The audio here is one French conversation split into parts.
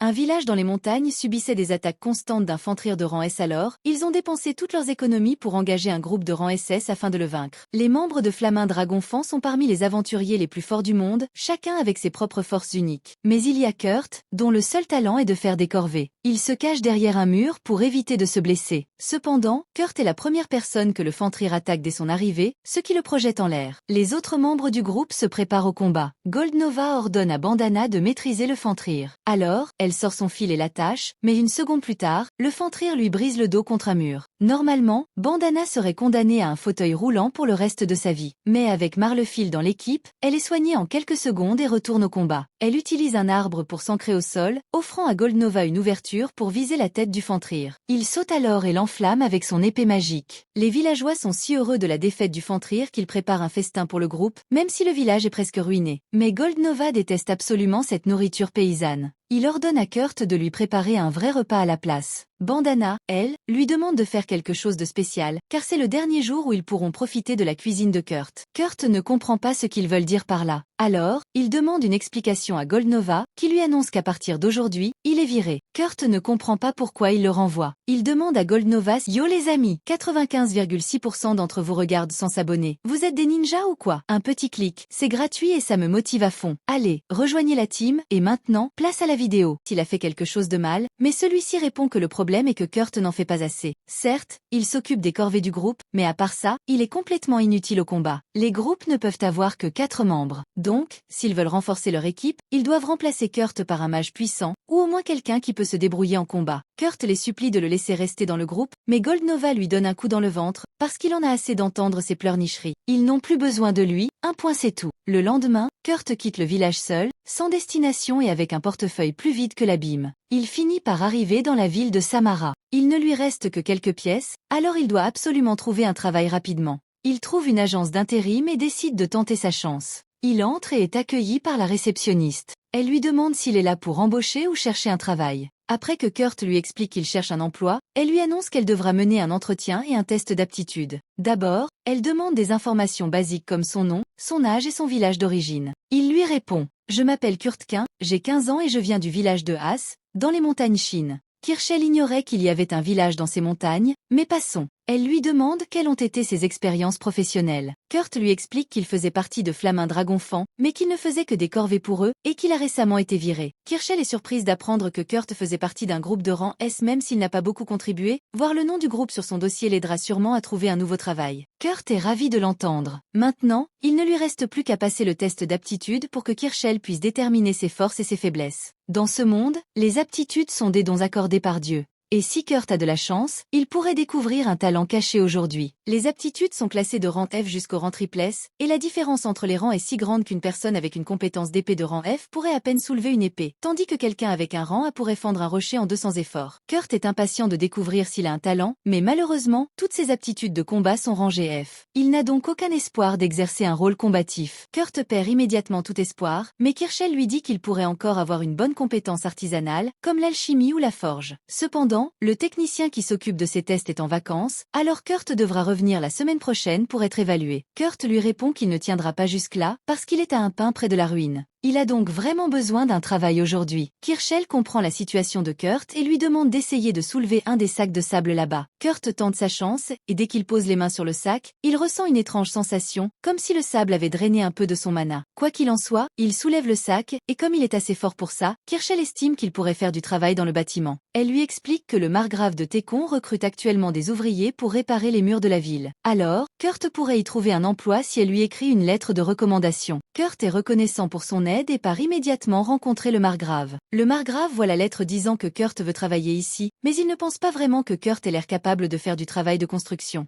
Un village dans les montagnes subissait des attaques constantes d'infanterie de rang S alors, ils ont dépensé toutes leurs économies pour engager un groupe de rang SS afin de le vaincre. Les membres de Flamin Dragonfang sont parmi les aventuriers les plus forts du monde, chacun avec ses propres forces uniques. Mais il y a Kurt, dont le seul talent est de faire des corvées. Il se cache derrière un mur pour éviter de se blesser. Cependant, Kurt est la première personne que le Fantrir attaque dès son arrivée, ce qui le projette en l'air. Les autres membres du groupe se préparent au combat. Goldnova ordonne à Bandana de maîtriser le Fantrir. Alors, elle sort son fil et l'attache, mais une seconde plus tard, le Fantrir lui brise le dos contre un mur. Normalement, Bandana serait condamnée à un fauteuil roulant pour le reste de sa vie. Mais avec Marlefil dans l'équipe, elle est soignée en quelques secondes et retourne au combat. Elle utilise un arbre pour s'ancrer au sol, offrant à Goldnova une ouverture pour viser la tête du Fantrir. Il saute alors et l'enflamme avec son épée magique. Les villageois sont si heureux de la défaite du Fantrir qu'ils préparent un festin pour le groupe, même si le village est presque ruiné. Mais Goldnova déteste absolument cette nourriture paysanne. Il ordonne à Kurt de lui préparer un vrai repas à la place. Bandana, elle, lui demande de faire quelque chose de spécial, car c'est le dernier jour où ils pourront profiter de la cuisine de Kurt. Kurt ne comprend pas ce qu'ils veulent dire par là. Alors, il demande une explication à Goldnova, qui lui annonce qu'à partir d'aujourd'hui, il est viré. Kurt ne comprend pas pourquoi il le renvoie. Il demande à Goldnova « Yo les amis !» 95,6% d'entre vous regardent sans s'abonner. Vous êtes des ninjas ou quoi? Un petit clic, c'est gratuit et ça me motive à fond. Allez, rejoignez la team, et maintenant, place à la vidéo. Il a fait quelque chose de mal, mais celui-ci répond que le problème est que Kurt n'en fait pas assez. Certes, il s'occupe des corvées du groupe, mais à part ça, il est complètement inutile au combat. Les groupes ne peuvent avoir que 4 membres. Donc, s'ils veulent renforcer leur équipe, ils doivent remplacer Kurt par un mage puissant, ou au moins quelqu'un qui peut se débrouiller en combat. Kurt les supplie de le laisser rester dans le groupe, mais Goldnova lui donne un coup dans le ventre, parce qu'il en a assez d'entendre ses pleurnicheries. Ils n'ont plus besoin de lui, un point c'est tout. Le lendemain, Kurt quitte le village seul, sans destination et avec un portefeuille plus vide que l'abîme. Il finit par arriver dans la ville de Samara. Il ne lui reste que quelques pièces, alors il doit absolument trouver un travail rapidement. Il trouve une agence d'intérim et décide de tenter sa chance. Il entre et est accueilli par la réceptionniste. Elle lui demande s'il est là pour embaucher ou chercher un travail. Après que Kurt lui explique qu'il cherche un emploi, elle lui annonce qu'elle devra mener un entretien et un test d'aptitude. D'abord, elle demande des informations basiques comme son nom, son âge et son village d'origine. Il lui répond « Je m'appelle Kurtkin, j'ai 15 ans et je viens du village de Haas, dans les montagnes Chine. » Kirchel ignorait qu'il y avait un village dans ces montagnes, mais passons. Elle lui demande quelles ont été ses expériences professionnelles. Kurt lui explique qu'il faisait partie de Flamin Dragonfang, mais qu'il ne faisait que des corvées pour eux, et qu'il a récemment été viré. Kirchel est surprise d'apprendre que Kurt faisait partie d'un groupe de rang S même s'il n'a pas beaucoup contribué. Voir le nom du groupe sur son dossier l'aidera sûrement à trouver un nouveau travail. Kurt est ravi de l'entendre. Maintenant, il ne lui reste plus qu'à passer le test d'aptitude pour que Kirchel puisse déterminer ses forces et ses faiblesses. Dans ce monde, les aptitudes sont des dons accordés par Dieu. Et si Kurt a de la chance, il pourrait découvrir un talent caché aujourd'hui. Les aptitudes sont classées de rang F jusqu'au rang triple S, et la différence entre les rangs est si grande qu'une personne avec une compétence d'épée de rang F pourrait à peine soulever une épée, tandis que quelqu'un avec un rang A pourrait fendre un rocher en 200 efforts. Kurt est impatient de découvrir s'il a un talent, mais malheureusement, toutes ses aptitudes de combat sont rangées F. Il n'a donc aucun espoir d'exercer un rôle combatif. Kurt perd immédiatement tout espoir, mais Kirchel lui dit qu'il pourrait encore avoir une bonne compétence artisanale, comme l'alchimie ou la forge. Cependant, le technicien qui s'occupe de ces tests est en vacances, alors Kurt devra revenir la semaine prochaine pour être évalué. Kurt lui répond qu'il ne tiendra pas jusque-là, parce qu'il est à un pain près de la ruine. Il a donc vraiment besoin d'un travail aujourd'hui. Kirchel comprend la situation de Kurt et lui demande d'essayer de soulever un des sacs de sable là-bas. Kurt tente sa chance, et dès qu'il pose les mains sur le sac, il ressent une étrange sensation, comme si le sable avait drainé un peu de son mana. Quoi qu'il en soit, il soulève le sac, et comme il est assez fort pour ça, Kirchel estime qu'il pourrait faire du travail dans le bâtiment. Elle lui explique que le margrave de Técon recrute actuellement des ouvriers pour réparer les murs de la ville. Alors, Kurt pourrait y trouver un emploi si elle lui écrit une lettre de recommandation. Kurt est reconnaissant pour son aide et part immédiatement rencontrer le margrave. Le margrave voit la lettre disant que Kurt veut travailler ici, mais il ne pense pas vraiment que Kurt ait l'air capable de faire du travail de construction.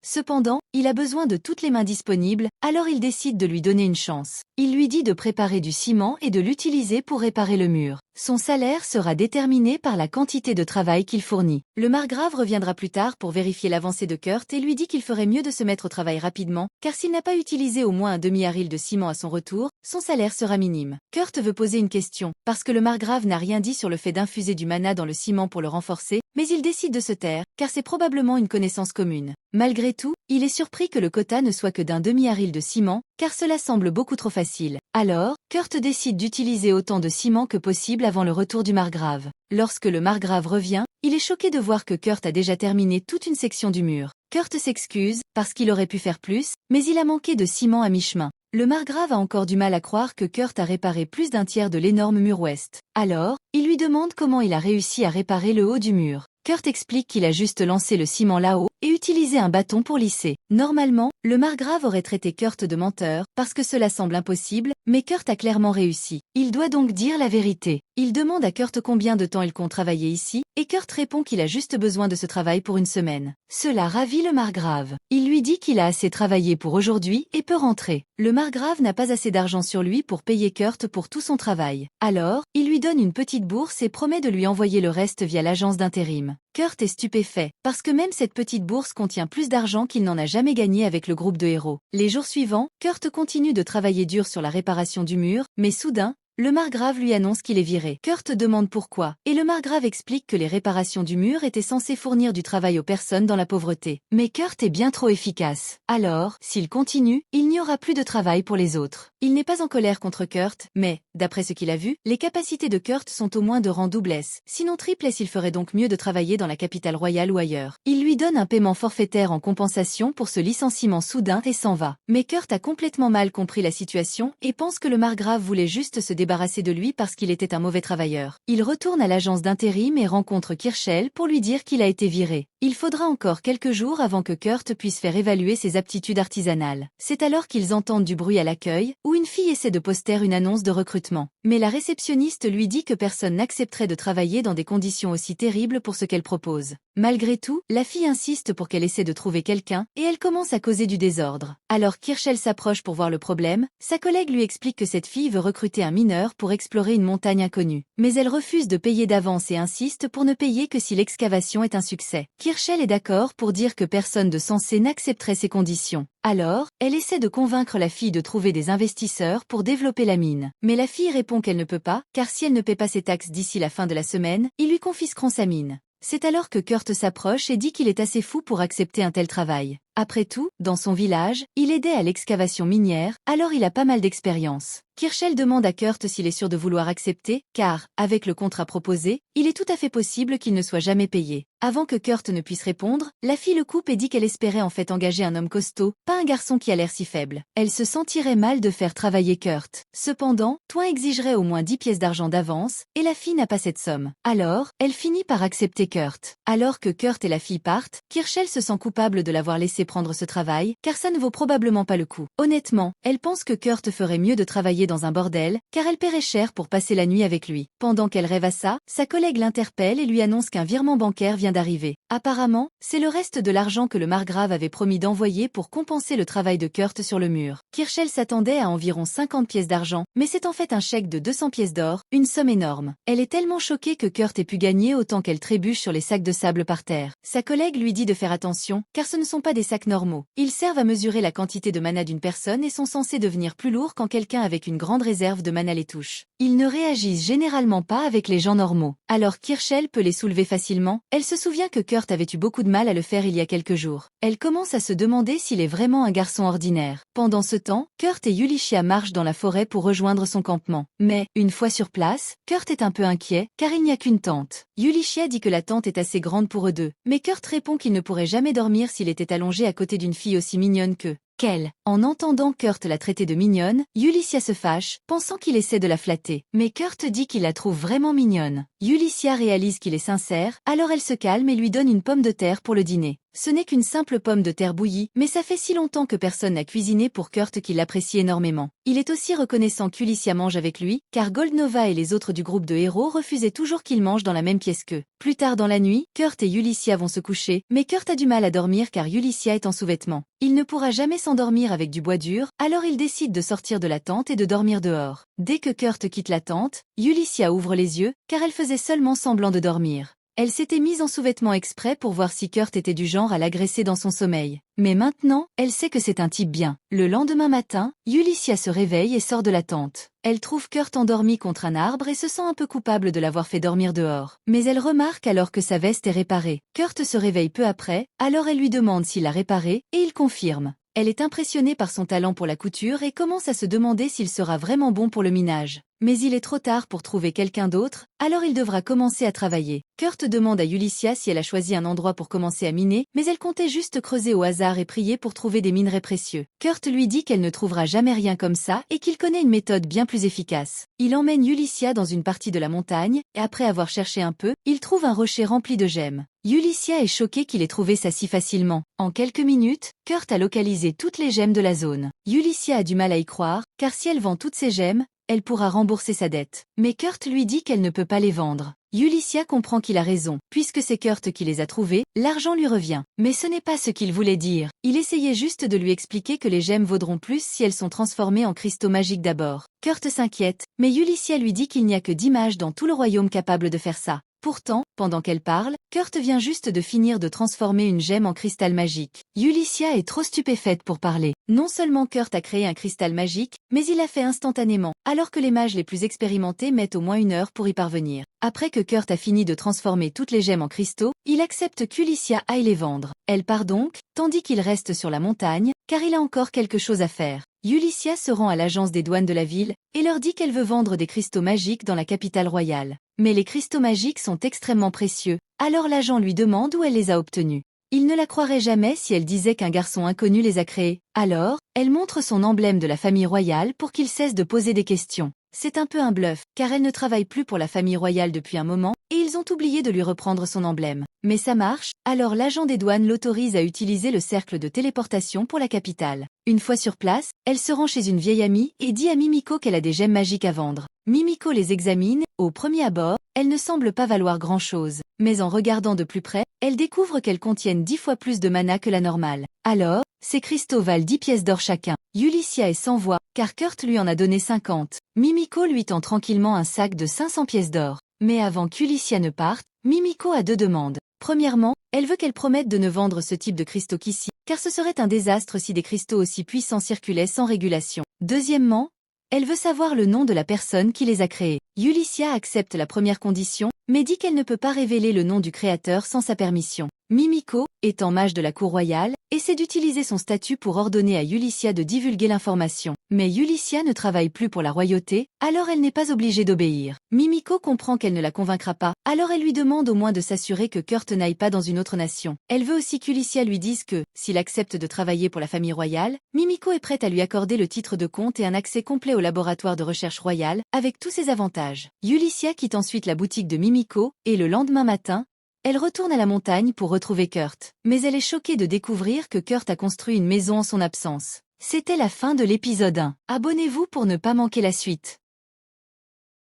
Cependant, il a besoin de toutes les mains disponibles, alors il décide de lui donner une chance. Il lui dit de préparer du ciment et de l'utiliser pour réparer le mur. Son salaire sera déterminé par la quantité de travail qu'il fournit. Le margrave reviendra plus tard pour vérifier l'avancée de Kurt et lui dit qu'il ferait mieux de se mettre au travail rapidement, car s'il n'a pas utilisé au moins un demi-haril de ciment à son retour, son salaire sera minime. Kurt veut poser une question, parce que le margrave n'a rien dit sur le fait d'infuser du mana dans le ciment pour le renforcer, mais il décide de se taire, car c'est probablement une connaissance commune. Malgré tout, il est surpris que le quota ne soit que d'un demi-haril de ciment, car cela semble beaucoup trop facile. Alors, Kurt décide d'utiliser autant de ciment que possible avant le retour du margrave. Lorsque le margrave revient, il est choqué de voir que Kurt a déjà terminé toute une section du mur. Kurt s'excuse, parce qu'il aurait pu faire plus, mais il a manqué de ciment à mi-chemin. Le margrave a encore du mal à croire que Kurt a réparé plus d'un tiers de l'énorme mur ouest. Alors, il lui demande comment il a réussi à réparer le haut du mur. Kurt explique qu'il a juste lancé le ciment là-haut et utilisé un bâton pour lisser. Normalement, le margrave aurait traité Kurt de menteur, parce que cela semble impossible, mais Kurt a clairement réussi. Il doit donc dire la vérité. Il demande à Kurt combien de temps il compte travailler ici, et Kurt répond qu'il a juste besoin de ce travail pour une semaine. Cela ravit le margrave. Il lui dit qu'il a assez travaillé pour aujourd'hui et peut rentrer. Le margrave n'a pas assez d'argent sur lui pour payer Kurt pour tout son travail. Alors, il lui donne une petite bourse et promet de lui envoyer le reste via l'agence d'intérim. Kurt est stupéfait, parce que même cette petite bourse contient plus d'argent qu'il n'en a jamais gagné avec le groupe de héros. Les jours suivants, Kurt continue de travailler dur sur la réparation du mur, mais soudain, le margrave lui annonce qu'il est viré. Kurt demande pourquoi, et le margrave explique que les réparations du mur étaient censées fournir du travail aux personnes dans la pauvreté. Mais Kurt est bien trop efficace. Alors, s'il continue, il n'y aura plus de travail pour les autres. Il n'est pas en colère contre Kurt, mais, d'après ce qu'il a vu, les capacités de Kurt sont au moins de rang double S. Sinon triple S, il ferait donc mieux de travailler dans la capitale royale ou ailleurs. Il lui donne un paiement forfaitaire en compensation pour ce licenciement soudain et s'en va. Mais Kurt a complètement mal compris la situation et pense que le margrave voulait juste se débarrasser de lui parce qu'il était un mauvais travailleur. Il retourne à l'agence d'intérim et rencontre Kirschell pour lui dire qu'il a été viré. Il faudra encore quelques jours avant que Kurt puisse faire évaluer ses aptitudes artisanales. C'est alors qu'ils entendent du bruit à l'accueil, où une fille essaie de poster une annonce de recrutement. Mais la réceptionniste lui dit que personne n'accepterait de travailler dans des conditions aussi terribles pour ce qu'elle propose. Malgré tout, la fille insiste pour qu'elle essaie de trouver quelqu'un, et elle commence à causer du désordre. Alors Kirschell s'approche pour voir le problème, sa collègue lui explique que cette fille veut recruter un mineur pour explorer une montagne inconnue. Mais elle refuse de payer d'avance et insiste pour ne payer que si l'excavation est un succès. Kirschell est d'accord pour dire que personne de sensé n'accepterait ces conditions. Alors, elle essaie de convaincre la fille de trouver des investisseurs pour développer la mine. Mais la fille répond qu'elle ne peut pas, car si elle ne paie pas ses taxes d'ici la fin de la semaine, ils lui confisqueront sa mine. C'est alors que Kurt s'approche et dit qu'il est assez fou pour accepter un tel travail. Après tout, dans son village, il aidait à l'excavation minière, alors il a pas mal d'expérience. Kirschell demande à Kurt s'il est sûr de vouloir accepter, car, avec le contrat proposé, il est tout à fait possible qu'il ne soit jamais payé. Avant que Kurt ne puisse répondre, la fille le coupe et dit qu'elle espérait en fait engager un homme costaud, pas un garçon qui a l'air si faible. Elle se sentirait mal de faire travailler Kurt. Cependant, Toin exigerait au moins 10 pièces d'argent d'avance, et la fille n'a pas cette somme. Alors, elle finit par accepter Kurt. Alors que Kurt et la fille partent, Kirschell se sent coupable de l'avoir laissé prendre ce travail, car ça ne vaut probablement pas le coup. Honnêtement, elle pense que Kurt ferait mieux de travailler dans un bordel, car elle paierait cher pour passer la nuit avec lui. Pendant qu'elle rêve à ça, sa collègue l'interpelle et lui annonce qu'un virement bancaire vient d'arriver. Apparemment, c'est le reste de l'argent que le margrave avait promis d'envoyer pour compenser le travail de Kurt sur le mur. Kirschell s'attendait à environ 50 pièces d'argent, mais c'est en fait un chèque de 200 pièces d'or, une somme énorme. Elle est tellement choquée que Kurt ait pu gagner autant qu'elle trébuche sur les sacs de sable par terre. Sa collègue lui dit de faire attention, car ce ne sont pas des sacs normaux. Ils servent à mesurer la quantité de mana d'une personne et sont censés devenir plus lourds quand quelqu'un avec une grande réserve de mana les touche. Ils ne réagissent généralement pas avec les gens normaux. Alors Kirschell peut les soulever facilement. Elle se souvient que Kurt avait eu beaucoup de mal à le faire il y a quelques jours. Elle commence à se demander s'il est vraiment un garçon ordinaire. Pendant ce temps, Kurt et Yulichia marchent dans la forêt pour rejoindre son campement. Mais, une fois sur place, Kurt est un peu inquiet, car il n'y a qu'une tente. Yulichia dit que la tente est assez grande pour eux deux, mais Kurt répond qu'il ne pourrait jamais dormir s'il était allongé à côté d'une fille aussi mignonne qu'elle. En entendant Kurt la traiter de mignonne, Yulichia se fâche, pensant qu'il essaie de la flatter. Mais Kurt dit qu'il la trouve vraiment mignonne. Yulichia réalise qu'il est sincère, alors elle se calme et lui donne une pomme de terre pour le dîner. Ce n'est qu'une simple pomme de terre bouillie, mais ça fait si longtemps que personne n'a cuisiné pour Kurt qu'il l'apprécie énormément. Il est aussi reconnaissant qu'Ulicia mange avec lui, car Goldnova et les autres du groupe de héros refusaient toujours qu'il mange dans la même pièce qu'eux. Plus tard dans la nuit, Kurt et Yulicia vont se coucher, mais Kurt a du mal à dormir car Yulicia est en sous-vêtements. Il ne pourra jamais s'endormir avec du bois dur, alors il décide de sortir de la tente et de dormir dehors. Dès que Kurt quitte la tente, Yulicia ouvre les yeux, car elle faisait seulement semblant de dormir. Elle s'était mise en sous-vêtements exprès pour voir si Kurt était du genre à l'agresser dans son sommeil. Mais maintenant, elle sait que c'est un type bien. Le lendemain matin, Ulycia se réveille et sort de la tente. Elle trouve Kurt endormi contre un arbre et se sent un peu coupable de l'avoir fait dormir dehors. Mais elle remarque alors que sa veste est réparée. Kurt se réveille peu après, alors elle lui demande s'il l'a réparée, et il confirme. Elle est impressionnée par son talent pour la couture et commence à se demander s'il sera vraiment bon pour le minage. Mais il est trop tard pour trouver quelqu'un d'autre, alors il devra commencer à travailler. Kurt demande à Ulycia si elle a choisi un endroit pour commencer à miner, mais elle comptait juste creuser au hasard et prier pour trouver des minerais précieux. Kurt lui dit qu'elle ne trouvera jamais rien comme ça et qu'il connaît une méthode bien plus efficace. Il emmène Ulycia dans une partie de la montagne, et après avoir cherché un peu, il trouve un rocher rempli de gemmes. Ulycia est choquée qu'il ait trouvé ça si facilement. En quelques minutes, Kurt a localisé toutes les gemmes de la zone. Ulycia a du mal à y croire, car si elle vend toutes ces gemmes, elle pourra rembourser sa dette. Mais Kurt lui dit qu'elle ne peut pas les vendre. Ulycia comprend qu'il a raison. Puisque c'est Kurt qui les a trouvées, l'argent lui revient. Mais ce n'est pas ce qu'il voulait dire. Il essayait juste de lui expliquer que les gemmes vaudront plus si elles sont transformées en cristaux magiques d'abord. Kurt s'inquiète, mais Ulycia lui dit qu'il n'y a que 10 mages dans tout le royaume capables de faire ça. Pourtant, pendant qu'elle parle, Kurt vient juste de finir de transformer une gemme en cristal magique. Ulycia est trop stupéfaite pour parler. Non seulement Kurt a créé un cristal magique, mais il l'a fait instantanément, alors que les mages les plus expérimentés mettent au moins 1 heure pour y parvenir. Après que Kurt a fini de transformer toutes les gemmes en cristaux, il accepte qu'Ulycia aille les vendre. Elle part donc, tandis qu'il reste sur la montagne, car il a encore quelque chose à faire. Ulycia se rend à l'agence des douanes de la ville, et leur dit qu'elle veut vendre des cristaux magiques dans la capitale royale. Mais les cristaux magiques sont extrêmement précieux, alors l'agent lui demande où elle les a obtenus. Il ne la croirait jamais si elle disait qu'un garçon inconnu les a créés. Alors, elle montre son emblème de la famille royale pour qu'il cesse de poser des questions. C'est un peu un bluff, car elle ne travaille plus pour la famille royale depuis un moment, et ils ont oublié de lui reprendre son emblème. Mais ça marche, alors l'agent des douanes l'autorise à utiliser le cercle de téléportation pour la capitale. Une fois sur place, elle se rend chez une vieille amie et dit à Mimiko qu'elle a des gemmes magiques à vendre. Mimiko les examine, au premier abord, elles ne semblent pas valoir grand-chose. Mais en regardant de plus près, elle découvre qu'elles contiennent 10 fois plus de mana que la normale. Alors, ces cristaux valent 10 pièces d'or chacun. Ulycia est sans voix, car Kurt lui en a donné 50. Mimiko lui tend tranquillement un sac de 500 pièces d'or. Mais avant qu'Ulycia ne parte, Mimiko a 2 demandes. Premièrement, elle veut qu'elle promette de ne vendre ce type de cristaux qu'ici, car ce serait un désastre si des cristaux aussi puissants circulaient sans régulation. Deuxièmement, elle veut savoir le nom de la personne qui les a créés. Ulycia accepte la première condition, mais dit qu'elle ne peut pas révéler le nom du créateur sans sa permission. Mimiko, étant mage de la cour royale, essaie d'utiliser son statut pour ordonner à Ulycia de divulguer l'information. Mais Ulycia ne travaille plus pour la royauté, alors elle n'est pas obligée d'obéir. Mimiko comprend qu'elle ne la convaincra pas, alors elle lui demande au moins de s'assurer que Kurt n'aille pas dans une autre nation. Elle veut aussi qu'Ulycia lui dise que, s'il accepte de travailler pour la famille royale, Mimiko est prête à lui accorder le titre de comte et un accès complet au laboratoire de recherche royal, avec tous ses avantages. Ulycia quitte ensuite la boutique de Mimiko, et le lendemain matin, elle retourne à la montagne pour retrouver Kurt. Mais elle est choquée de découvrir que Kurt a construit une maison en son absence. C'était la fin de l'épisode 1. Abonnez-vous pour ne pas manquer la suite.